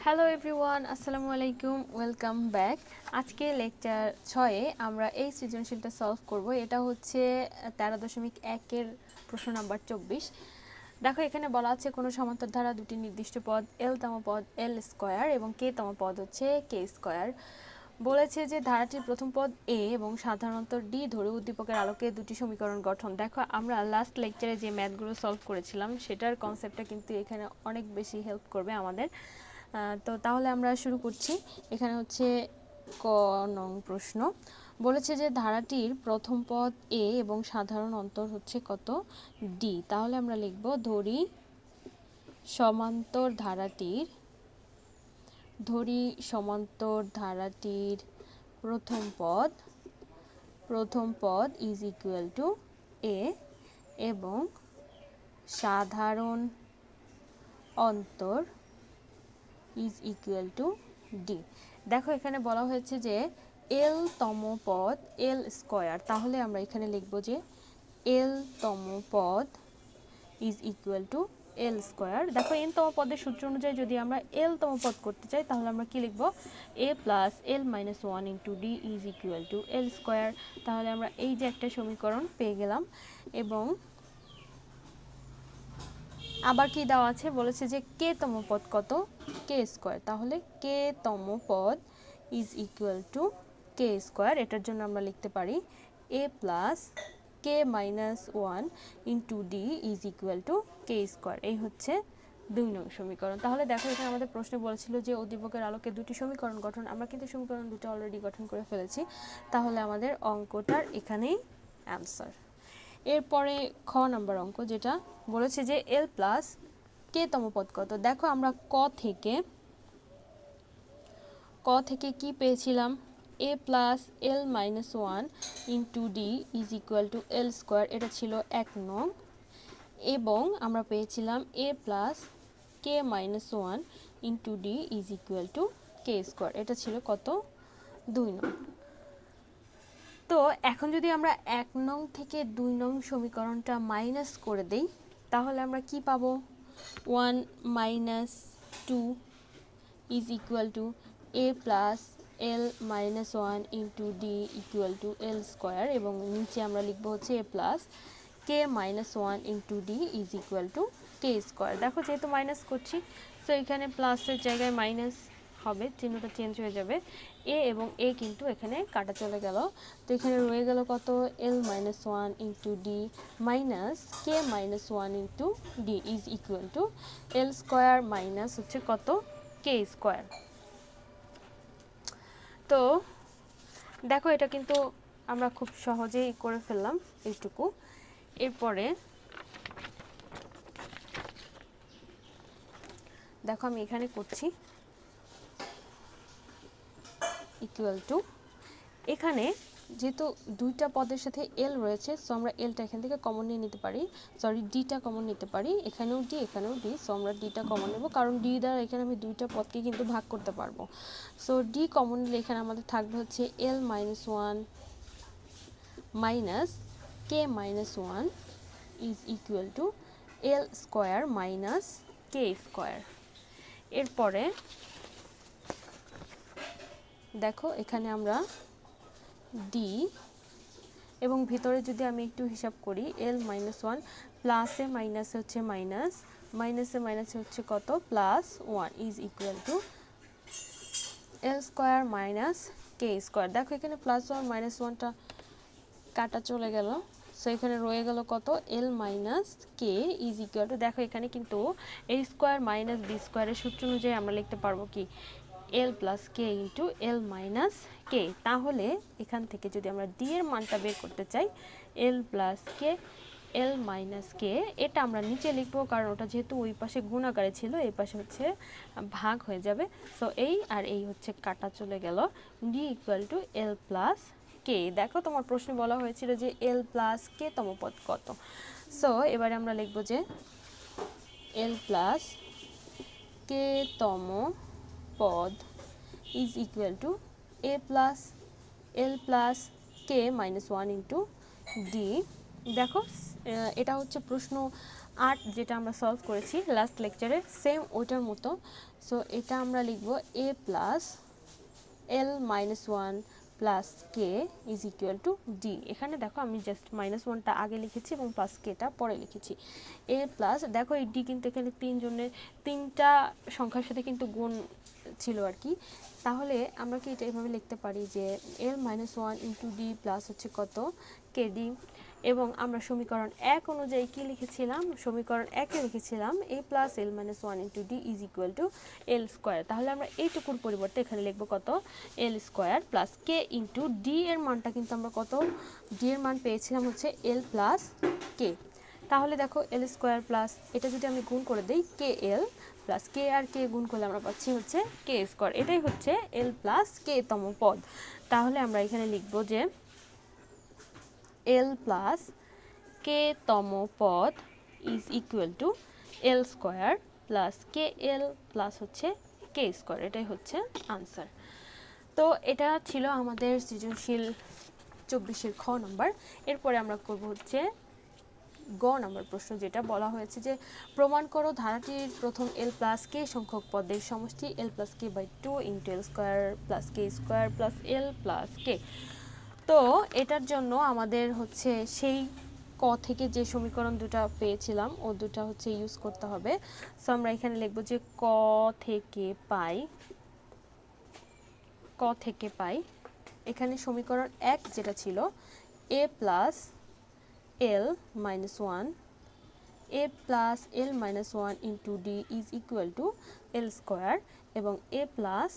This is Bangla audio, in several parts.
হ্যালো এভরিওয়ান, আসসালামু আলাইকুম, ওয়েলকাম ব্যাক। আজকে লেকচার 6-এ আমরা এই সৃজনশীলটা সলভ করব। এটা হচ্ছে 13.1-এর প্রশ্ন নাম্বার 24। দেখো এখানে বলা আছে কোনো সমান্তর ধারা দুটি নির্দিষ্ট পদ এল তম পদ এল স্কয়ার এবং কে তম পদ হচ্ছে কে স্কয়ার। বলেছে যে ধারাটির প্রথম পদ এ এবং সাধারণত ডি ধরে উদ্দীপকের আলোকে দুটি সমীকরণ গঠন। দেখো আমরা লাস্ট লেকচারে যে ম্যাথগুলো সলভ করেছিলাম সেটার কনসেপ্টটা কিন্তু এখানে অনেক বেশি হেল্প করবে আমাদের। তো তাহলে আমরা শুরু করছি। এখানে হচ্ছে ক নং প্রশ্ন। বলেছে যে ধারাটির প্রথম পদ এ এবং সাধারণ অন্তর হচ্ছে কত ডি। তাহলে আমরা লিখব ধরি সমান্তর ধারাটির প্রথম পদ ইজ ইকুয়াল টু এ এবং সাধারণ অন্তর ইজ ইকুয়াল টু ডি। দেখো এখানে বলা হয়েছে যে এল তম পদ এল স্কয়ার, তাহলে আমরা এখানে লিখব যে এল তম পদ is equal to l square. দেখো এন তম পদের সূত্র অনুযায়ী যদি আমরা এল তম পদ করতে চাই তাহলে আমরা কি লিখব, a plus l minus one into d is equal to l square. তাহলে আমরা এই যে একটা সমীকরণ পেয়ে গেলাম। এবং আবার কি দেওয়া আছে, বলেছে যে কে তম পদ কত কে স্কয়ার, তাহলে কে তম পদ is equal to k square. এটার জন্য আমরা লিখতে পারি a plus K minus one into d is equal to k square. এই হচ্ছে 2 নং সমীকরণ। তাহলে দেখো এখানে আমাদের প্রশ্নে বলেছিল যে উদ্দীপকের আলোকে দুটি সমীকরণ গঠন। আমরা কিন্তু সমীকরণ দুটো অলরেডি গঠন করে ফেলেছি, তাহলে আমাদের অঙ্কটার এখানেই অ্যান্সার। এরপরে খ নাম্বার অঙ্ক, যেটা বলেছে যে এল প্লাস কে তম পদ কত। দেখো আমরা ক থেকে কি পেয়েছিলাম, a plus l minus one into d is equal to l square, এটা ছিল 1 নং। এবং আমরা পেয়েছিলাম a plus K minus one into d is equal to k square, এটা ছিল কত 2 নং। তো এখন যদি আমরা 1 নং থেকে 2 নং সমীকরণটা মাইনাস করে দেই তাহলে আমরা কি পাবো, 1 minus 2 is equal to a plus l minus one into d equal to l square. এবং নিচে আমরা লিখবো হচ্ছে a plus K minus one into d is equal to k square. দেখো যেহেতু মাইনাস করছি তো এখানে প্লাসের জায়গায় মাইনাস হবে, চিহ্নটা চেঞ্জ হয়ে যাবে। এ এবং এ কিন্তু এখানে কাটা চলে গেল, তো এখানে রয়ে গেল কত l minus one into d minus k minus one into d is equal to l square minus হচ্ছে কত কে স্কোয়ার। তো দেখো এটা কিন্তু আমরা খুব সহজেই করে ফেললাম এইটুকু। এরপরে দেখো আমি এখানে করছি ইকুয়াল টু, এখানে যেহেতু দুইটা পদের সাথে এল রয়েছে সো আমরা এলটা এখান থেকে কমন নিয়ে নিতে পারি, সরি ডিটা কমন নিতে পারি, এখানেও ডি এখানেও ডি, সো আমরা ডিটা কমন নেব কারণ ডি দ্বারা এখানে আমি দুইটা পদকে কিন্তু ভাগ করতে পারবো। সো ডি কমন নিলে এখানে আমাদের থাকবে হচ্ছে l minus one minus k minus one is equal to l square minus k square. এরপরে দেখো এখানে আমরা ডি এবং ভিতরে যদি আমি একটু হিসাব করি এল মাইনাস ওয়ান প্লাসে মাইনাসে হচ্ছে মাইনাস, মাইনাসে মাইনাসে হচ্ছে কত plus one is equal to l square minus k square. দেখো এখানে প্লাস ওয়ান মাইনাস ওয়ানটা কাটা চলে গেল, সো এখানে রয়ে গেল কত l minus k is equal to, দেখো এখানে কিন্তু এ স্কোয়ার মাইনাস বি স্কোয়ারের সূত্র অনুযায়ী আমরা লিখতে পারবো কি এল প্লাস কে ইন্টু এল মাইনাস কে। তাহলে এখান থেকে যদি আমরা ডি এর মানটা বের করতে চাই এল প্লাস কে এল মাইনাস কে, এটা আমরা নিচে লিখবো কারণ ওটা যেহেতু ওই পাশে গুণাকারে ছিল এই পাশে হচ্ছে ভাগ হয়ে যাবে, সো এই আর এই হচ্ছে কাটা চলে গেল, d equal to l plus k. দেখো তোমার প্রশ্নে বলা হয়েছিল যে এল প্লাস কে তম পদ কত, সো এবারে আমরা লিখবো যে এল প্লাস কে তম পদ is equal to a plus l plus K minus one into D. দেখো এটা হচ্ছে প্রশ্ন 8 যেটা আমরা সলভ করেছি লাস্ট লেকচারে সেম ওইটার মতো। সো এটা আমরা লিখব a plus l minus 1 plus K is equal two D. এখানে দেখো আমি জাস্ট মাইনাস 1টা আগে লিখেছি এবং প্লাস কেটা পরে লিখেছি। এ প্লাস দেখো এই ডি কিন্তু এখানে তিনটা সংখ্যার সাথে কিন্তু গুণ ছিল আর কি। তাহলে আমরা কি এটা এভাবে লিখতে পারি যে l minus 1 into D plus হচ্ছে কত কে ডি। এবং আমরা সমীকরণ 1 অনুযায়ী কি লিখেছিলাম, সমীকরণ 1-এ লিখেছিলাম a plus l minus 1 into d is equal to l square. তাহলে আমরা এইটুকুর পরিবর্তে এখানে লিখব কত l স্কোয়ার প্লাস কে ইন্টু ডি এর মানটা কিন্তু আমরা কত, ডি এর মান পেয়েছিলাম হচ্ছে l প্লাস কে। তাহলে দেখো l স্কোয়ার প্লাস এটা যদি আমি গুণ করে দিই কে এল প্লাস কে আর কে গুণ করলে আমরা পাচ্ছি হচ্ছে কে স্কোয়ার। এটাই হচ্ছে l প্লাস কে তম পদ। তাহলে আমরা এখানে লিখব যে l প্লাস কে তম পদ is equal to l square plus K L plus হচ্ছে কে স্কোয়ার। এটাই হচ্ছে আনসার। তো এটা ছিল আমাদের সৃজনশীল 24-এর খ নাম্বার। এরপরে আমরা করব হচ্ছে গ নাম্বার প্রশ্ন, যেটা বলা হয়েছে যে প্রমাণ করো ধারাটির প্রথম l প্লাস কে সংখ্যক পদের সমষ্টি l plus K by 2 into l square plus K square plus l plus k. তো এটার জন্য আমাদের হচ্ছে সেই ক থেকে যে সমীকরণ দুটা পেয়েছিলাম ও দুটা হচ্ছে ইউজ করতে হবে। সো আমরা এখানে লিখব যে ক থেকে পাই এখানে সমীকরণ 1 যেটা ছিল a plus l minus 1 a plus l minus 1 into d is equal to l square এবং a plus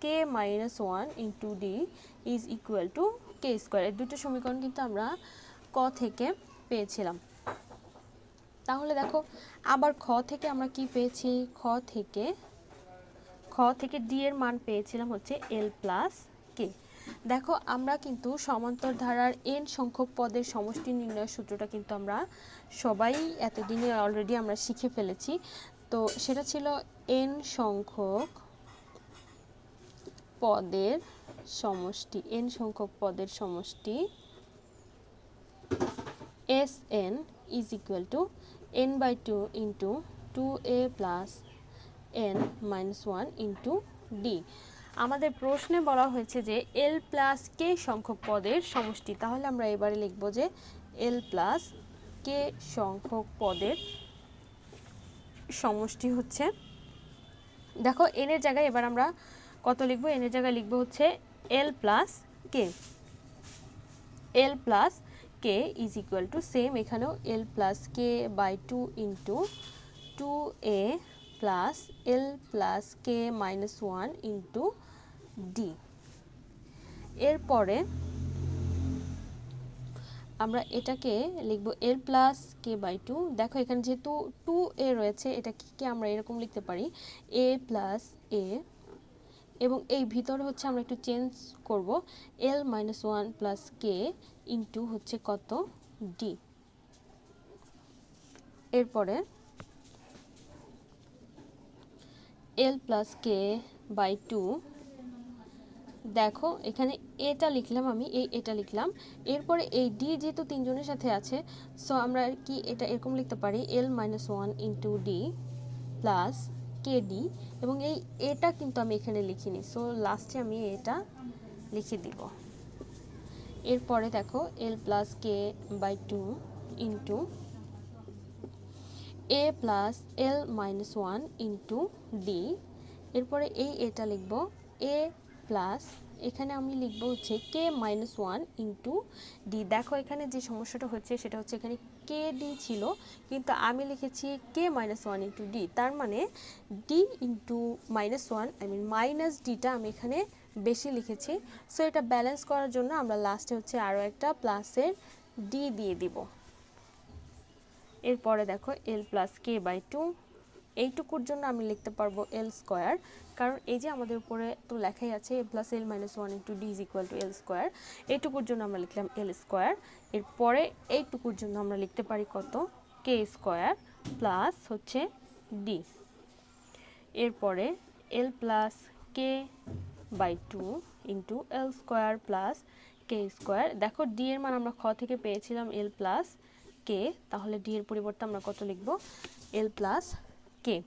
K minus 1 into d is equal to k square. এই দুটো সমীকরণ কিন্তু আমরা ক থেকে পেয়েছিলাম। তাহলে দেখো আবার খ থেকে আমরা কি পেয়েছি, খ থেকে ডি এর মান পেয়েছিলাম হচ্ছে l প্লাস কে। দেখো আমরা কিন্তু সমান্তর ধারার n সংখ্যক পদের সমষ্টি নির্ণয়ের সূত্রটা কিন্তু আমরা সবাই এতদিনে অলরেডি আমরা শিখে ফেলেছি। তো সেটা ছিল n সংখ্যক পদের সমষ্টি Sn is equal to n by 2 into 2a plus n minus 1 into d। আমাদের প্রশ্নে বলা হয়েছে যে l প্লাস কে সংখ্যক পদের সমষ্টি। তাহলে আমরা এবারে লিখব যে l প্লাস কে সংখ্যক পদের সমষ্টি হচ্ছে, দেখো n এর জায়গায় এবার আমরা কত লিখব, n এর জায়গায় লিখব হচ্ছে l plus K is equal to same এখানেও l plus K by 2 into 2a plus l plus K minus 1 into D. এরপরে আমরা এটাকে লিখব l প্লাস কে বাই 2। দেখো এখানে যেহেতু 2a রয়েছে এটা কি আমরা এরকম লিখতে পারি a প্লাস a এবং এই ভিতরে হচ্ছে আমরা একটু চেঞ্জ করব l মাইনাস 1 প্লাস কে ইন্টু হচ্ছে কত ডি। এরপরে l প্লাস কে বাই 2, দেখো এখানে এটা লিখলাম আমি, এটা লিখলাম। এরপরে এই ডি যেহেতু তিনজনের সাথে আছে সো আমরা কি এটা এরকম লিখতে পারি l minus 1 into D plus K D এবং এটা কিন্তু আমি এখানে লিখিনি, সো লাস্টে আমি এটা লিখে দিব। এরপরে দেখো l plus K by 2 into a plus l minus 1 into D. এরপরে এটা লিখব a প্লাস এখানে আমি লিখব হচ্ছে কে মাইনাস 1 ইন্টু ডি। দেখো এখানে যে সমস্যাটা হচ্ছে সেটা হচ্ছে এখানে কে ডি ছিল কিন্তু আমি লিখেছি কে মাইনাস 1 ইন্টু ডি, তার মানে ডি ইন্টু মাইনাস 1 মাইনাস ডিটা আমি এখানে বেশি লিখেছি। সো এটা ব্যালেন্স করার জন্য আমরা লাস্টে হচ্ছে আরও একটা প্লাসের ডি দিয়ে দিব। এরপরে দেখো l প্লাস কে বাই 2, এইটুকুর জন্য আমি লিখতে পারবো l স্কোয়ার, কারণ এই যে আমাদের উপরে তো লেখাই আছে a plus l minus 1 into d is equal to l square. এইটুকুর জন্য আমরা লিখলাম l স্কোয়ার। এরপরে এইটুকুর জন্য আমরা লিখতে পারি কত কে স্কোয়ার প্লাস হচ্ছে ডি। এরপরে l plus K by 2 into l square plus K square. দেখো ডি এর মান আমরা খ থেকে পেয়েছিলাম l প্লাস কে, তাহলে ডি এর পরিবর্তে আমরা কত লিখব, এল প্লাস কে।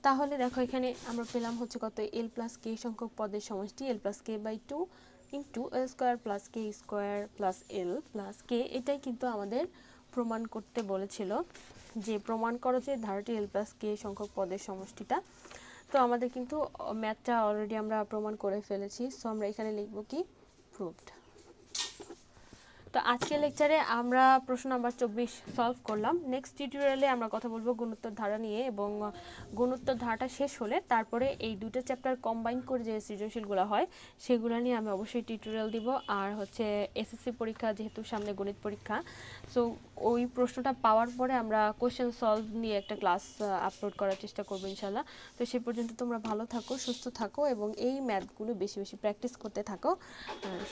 তাহলে দেখো এখানে আমরা পেলাম হচ্ছে কত, এল প্লাস কে সংখ্যক পদের সমষ্টি l plus K by 2 into l square plus K square plus l plus k. এটাই কিন্তু আমাদের প্রমাণ করতে বলেছিল, যে প্রমাণ করো যে ধারাটি এল প্লাস কে সংখ্যক পদের সমষ্টিটা। তো আমাদের কিন্তু ম্যাথটা অলরেডি আমরা প্রমাণ করে ফেলেছি, সো আমরা এখানে লিখব কি, প্রুভড। তো আজকের লেকচারে আমরা প্রশ্ন নাম্বার 24 সলভ করলাম। নেক্সট টিউটোরিয়ালে আমরা কথা বলবো গুণোত্তর ধারা নিয়ে, এবং গুণোত্তর ধারাটা শেষ হলে তারপরে এই দুটো চ্যাপ্টার কম্বাইন করে যে সৃজনশীলগুলো হয় সেগুলো নিয়ে আমি অবশ্যই টিউটোরিয়াল দিব। আর হচ্ছে এসএসসি পরীক্ষা যেহেতু সামনে, গণিত পরীক্ষা, সো ওই প্রশ্নটা পাওয়ার পরে আমরা কোশ্চেন সলভ নিয়ে একটা ক্লাস আপলোড করার চেষ্টা করবো ইনশাল্লাহ। তো সে পর্যন্ত তোমরা ভালো থাকো, সুস্থ থাকো এবং এই ম্যাথগুলো বেশি বেশি প্র্যাকটিস করতে থাকো।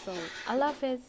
সো আল্লাহ হাফেজ।